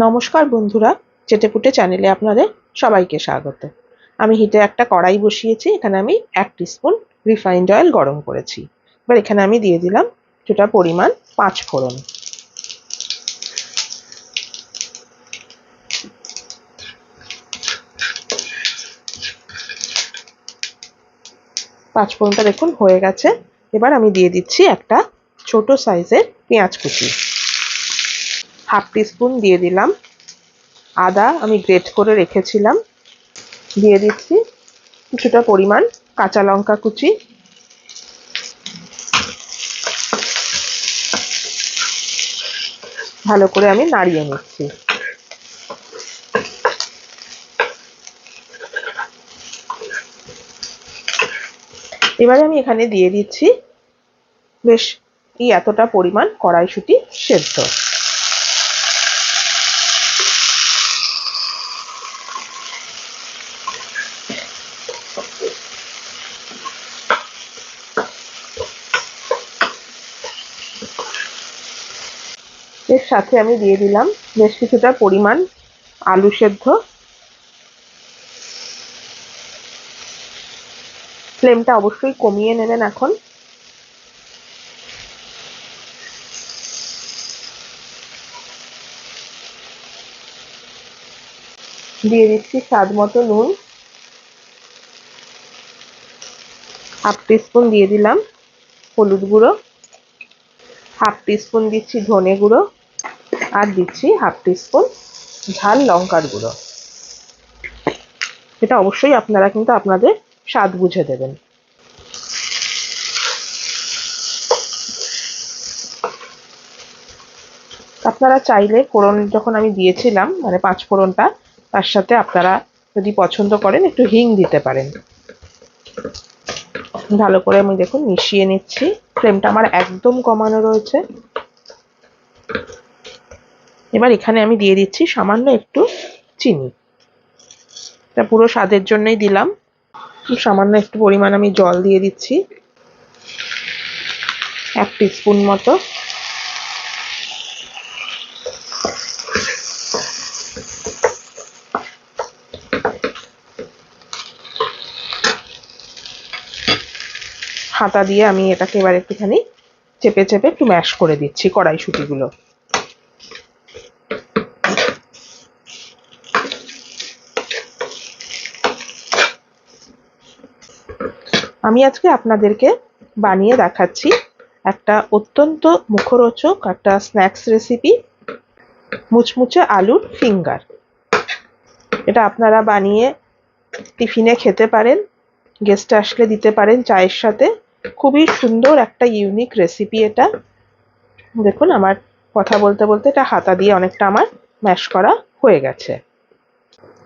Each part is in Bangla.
নমস্কার বন্ধুরা, চেটেপুটে চ্যানেলে আপনাদের সবাইকে স্বাগত। আমি হিটে একটা কড়াই বসিয়েছি। এখানে আমি 1 টিস্পুন রিফাইন্ড অয়েল গরম করেছি। এবার এখানে আমি দিয়ে দিলাম কিছুটা পরিমাণ 5 ফোড়ন। পাঁচ ফোড়নটা দেখুন হয়ে গেছে। এবার আমি দিয়ে দিচ্ছি একটা ছোট সাইজের পেঁয়াজ কুচি। হাফ টিস্পুন দিয়ে দিলাম আদা, আমি গ্রেট করে রেখেছিলাম। দিয়ে দিচ্ছি কিছুটা পরিমাণ কাঁচা লঙ্কা কুচি। ভালো করে আমি নাড়িয়ে নিচ্ছি। এবারে আমি এখানে দিয়ে দিচ্ছি বেশ এতটা পরিমাণ কড়াইশুঁটি সেদ্ধ। এর সাথে আমি দিয়ে দিলাম বেশ কিছুটা পরিমাণ আলু সেদ্ধ। ফ্লেমটা অবশ্যই কমিয়ে নেবেন এখন। দিয়ে দিচ্ছি স্বাদ মতো নুন। হাফ টিস্পুন দিয়ে দিলাম হলুদ গুঁড়ো। হাফ টিস্পুন দিচ্ছি ধনে গুঁড়ো। আর দিচ্ছি হাফ টিস্পুন ঝাল লঙ্কার গুঁড়ো। এটা অবশ্যই আপনারা কিন্তু আপনাদের স্বাদ বুঝে দেবেন। আপনারা চাইলে ফোড়ন যখন আমি দিয়েছিলাম মানে 5 ফোড়নটা, তার সাথে আপনারা যদি পছন্দ করেন একটু হিং দিতে পারেন। ভালো করে আমি দেখুন মিশিয়ে নিচ্ছি। ফ্লেমটা আমার একদম কমানো রয়েছে। এবার এখানে আমি দিয়ে দিচ্ছি সামান্য একটু চিনি। এটা পুরো স্বাদের জন্যই দিলাম। সামান্য একটু পরিমাণ আমি জল দিয়ে দিচ্ছি, 1 টিস্পুন মতো। হাতা দিয়ে আমি এটাকে এবার একটুখানি চেপে চেপে একটু ম্যাশ করে দিচ্ছি কড়াইশুঁটিগুলো। আমি আজকে আপনাদেরকে বানিয়ে দেখাচ্ছি একটা অত্যন্ত মুখরোচক একটা স্ন্যাক্স রেসিপি, মুচমুচে আলুর ফিঙ্গার। এটা আপনারা বানিয়ে টিফিনে খেতে পারেন, গেস্ট আসলে দিতে পারেন চায়ের সাথে। খুবই সুন্দর একটা ইউনিক রেসিপি এটা। দেখুন আমার কথা বলতে বলতে এটা হাতা দিয়ে অনেকটা আমার ম্যাশ করা হয়ে গেছে।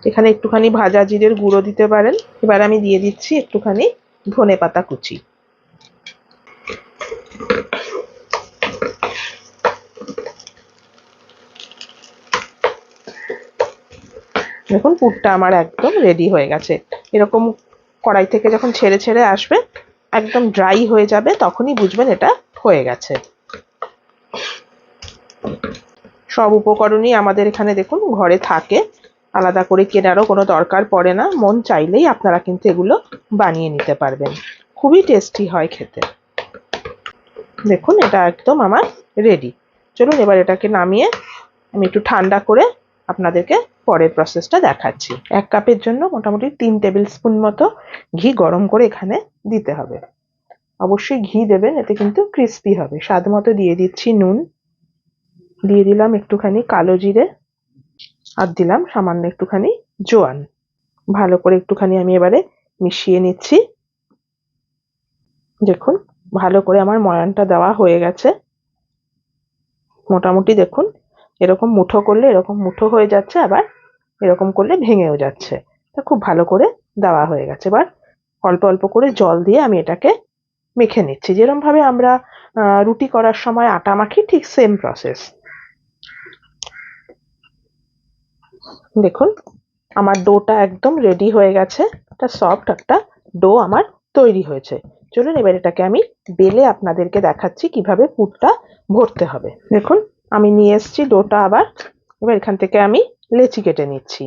এখানে একটুখানি ভাজা জিরের গুঁড়ো দিতে পারেন। এবার আমি দিয়ে দিচ্ছি একটুখানি ধনেপাতা কুচি। দেখুন পুরটা আমার একদম রেডি হয়ে গেছে। এরকম কড়াই থেকে যখন ছেড়ে ছেড়ে আসবে, একদম ড্রাই হয়ে যাবে, তখনই বুঝবেন এটা হয়ে গেছে। সব উপকরণই আমাদের এখানে দেখুন ঘরে থাকে, আলাদা করে কেনারও কোনো দরকার পড়ে না। মন চাইলেই আপনারা কিন্তু এগুলো বানিয়ে নিতে পারবেন। খুবই টেস্টি হয় খেতে। দেখুন এটা একদম আমার রেডি। চলুন এবার এটাকে নামিয়ে আমি একটু ঠান্ডা করে আপনাদেরকে পরের প্রসেসটা দেখাচ্ছি। 1 কাপের জন্য মোটামুটি 3 টেবিল স্পুন মতো ঘি গরম করে এখানে দিতে হবে। অবশ্যই ঘি দেবেন, এতে কিন্তু ক্রিস্পি হবে। স্বাদ মতো দিয়ে দিচ্ছি নুন। দিয়ে দিলাম একটুখানি কালো জিরে। আর দিলাম সামান্য একটুখানি জোয়ান। ভালো করে একটুখানি আমি এবারে মিশিয়ে নিচ্ছি। দেখুন ভালো করে আমার ময়ানটা দেওয়া হয়ে গেছে। মোটামুটি দেখুন এরকম মুঠো করলে এরকম মুঠো হয়ে যাচ্ছে, আবার এরকম করলে ভেঙেও যাচ্ছে। তা খুব ভালো করে দেওয়া হয়ে গেছে। এবার অল্প অল্প করে জল দিয়ে আমি এটাকে মেখে নিচ্ছি, যেরকম ভাবে আমরা রুটি করার সময় আটা মাখি, ঠিক সেম প্রসেস। দেখুন আমার ডোটা একদম রেডি হয়ে গেছে। একটা সফট একটা ডো আমার তৈরি হয়েছে। চলুন এবার এটাকে আমি বেলে আপনাদেরকে দেখাচ্ছি কিভাবে পুরটা ভরতে হবে। দেখুন আমি নিয়ে এসেছি ডোটা আবার এবার এখান থেকে আমি লেচি কেটে নিচ্ছি।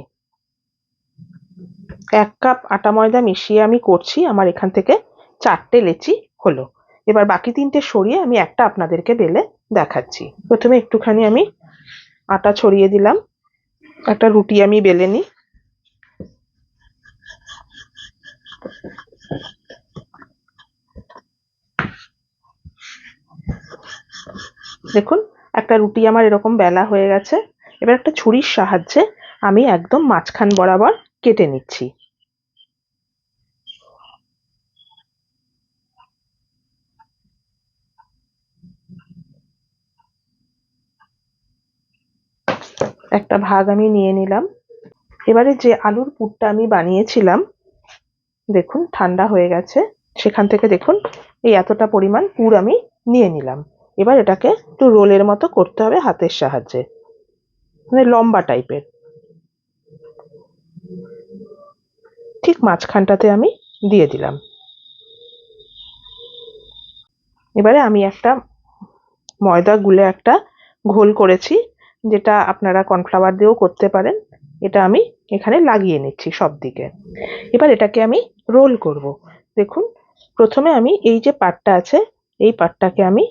1 কাপ আটা ময়দা মিশিয়ে আমি করছি, আমার এখান থেকে 4টে লেচি হলো। এবার বাকি 3টে সরিয়ে আমি একটা আপনাদেরকে বেলে দেখাচ্ছি। প্রথমে একটুখানি আমি আটা ছড়িয়ে দিলাম, একটা রুটি আমি বেলে নিই। দেখুন একটা রুটি আমার এরকম বেলা হয়ে গেছে। এবার একটা ছুরির সাহায্যে আমি একদম মাঝখান বরাবর কেটে নিচ্ছি। একটা ভাগ আমি নিয়ে নিলাম। এবারে যে আলুর পুরটা আমি বানিয়েছিলাম, দেখুন ঠান্ডা হয়ে গেছে, সেখান থেকে দেখুন এই এতটা পরিমাণ পুর আমি নিয়ে নিলাম। এবার এটাকে একটু রোলের মতো করতে হবে হাতের সাহায্যে, মানে লম্বা টাইপের। ঠিক মাঝখানটাতে আমি দিয়ে দিলাম। এবারে আমি একটা ময়দা গুলে একটা ঘোল করেছি, যেটা আপনারা কর্নফ্লাওয়ার দিয়েও করতে পারেন। এটা আমি এখানে লাগিয়ে নিচ্ছি সব দিকে। এবার এটাকে আমি রোল করব। দেখুন প্রথমে আমি এই যে পাটটা আছে, এই পাটটাকে আমি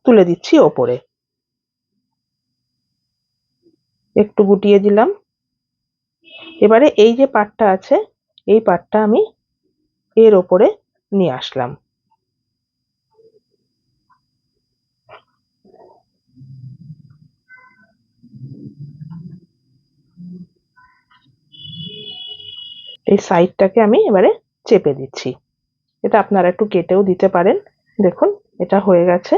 তুলে দিচ্ছি ওপরে, একটু গুটিয়ে দিলাম। এবারে এই যে পাটটা আছে, এই পাটটা আমি এর ওপরে নিয়ে আসলাম। এই সাইডটাকে আমি এবারে চেপে দিচ্ছি। এটা আপনারা একটু কেটেও দিতে পারেন। দেখুন এটা হয়ে গেছে।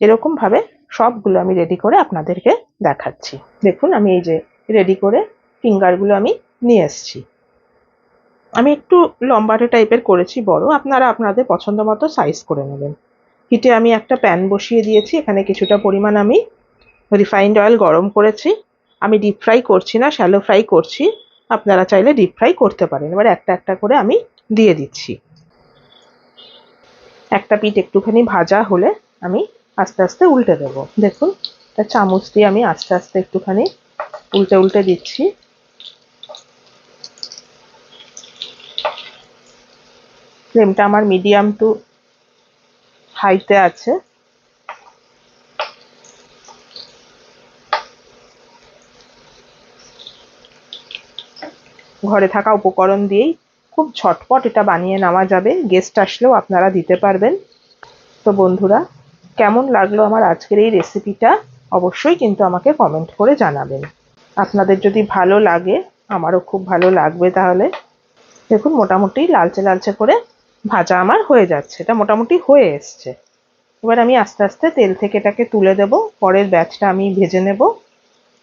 এরকম ভাবে সবগুলো আমি রেডি করে আপনাদেরকে দেখাচ্ছি। দেখুন আমি এই যে রেডি করে ফিঙ্গারগুলো আমি নিয়ে এসেছি। আমি একটু লম্বাটে টাইপের করেছি বড়, আপনারা আপনাদের পছন্দ মতো সাইজ করে নেবেন। হিটে আমি একটা প্যান বসিয়ে দিয়েছি, এখানে কিছুটা পরিমাণ আমি রিফাইন্ড অয়েল গরম করেছি। আমি ডিপ ফ্রাই করছি না, শ্যালো ফ্রাই করছি। আপনারা চাইলে ডিপ ফ্রাই করতে পারেন। এবার একটা একটা করে আমি দিয়ে দিচ্ছি। একটা পিঠ একটুখানি ভাজা হলে আমি আস্তে আস্তে উল্টে দেবো। দেখুন চামচ দিয়ে আমি আস্তে আস্তে একটুখানি উল্টে উল্টে দিচ্ছি। ফ্লেমটা আমার মিডিয়াম টু হাইতে আছে। ঘরে থাকা উপকরণ দিয়েই খুব ঝটপট এটা বানিয়ে নেওয়া যাবে। গেস্ট আসলেও আপনারা দিতে পারবেন। তো বন্ধুরা, কেমন লাগলো আমার আজকের এই রেসিপিটা অবশ্যই কিন্তু আমাকে কমেন্ট করে জানাবেন। আপনাদের যদি ভালো লাগে আমারও খুব ভালো লাগবে। তাহলে দেখুন মোটামুটি লালচে লালচে করে ভাজা আমার হয়ে যাচ্ছে, এটা মোটামুটি হয়ে এসছে। এবার আমি আস্তে আস্তে তেল থেকে এটাকে তুলে দেব, পরের ব্যাচটা আমি ভেজে নেব।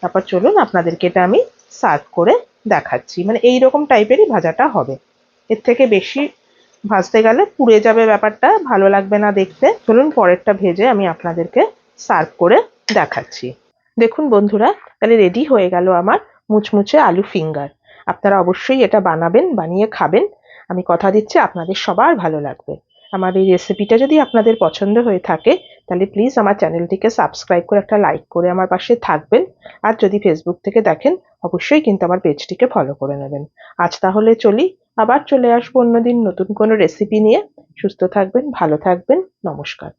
তারপর চলুন আপনাদেরকে এটা আমি সার্ভ করে দেখাচ্ছি। মানে এইরকম টাইপেরই ভাজাটা হবে, এর থেকে বেশি ভাজতে গেলে পুড়ে যাবে, ব্যাপারটা ভালো লাগবে না দেখতে। চলুন পরেরটা ভেজে আমি আপনাদেরকে সার্ভ করে দেখাচ্ছি। দেখুন বন্ধুরা, তাহলে রেডি হয়ে গেল আমার মুচমুচে আলু ফিঙ্গার। আপনারা অবশ্যই এটা বানাবেন, বানিয়ে খাবেন। আমি কথা দিচ্ছি আপনাদের সবার ভালো লাগবে। আমার এই রেসিপিটা যদি আপনাদের পছন্দ হয়ে থাকে তাহলে প্লিজ আমার চ্যানেলটিকে সাবস্ক্রাইব করে একটা লাইক করে আমার পাশে থাকবেন। আর যদি ফেসবুক থেকে দেখেন অবশ্যই কিন্তু আমার পেজটিকে ফলো করে নেবেন। আজ তাহলে চলি, আবার চলে আসবো অন্যদিন নতুন কোনো রেসিপি নিয়ে। সুস্থ থাকবেন, ভালো থাকবেন, নমস্কার।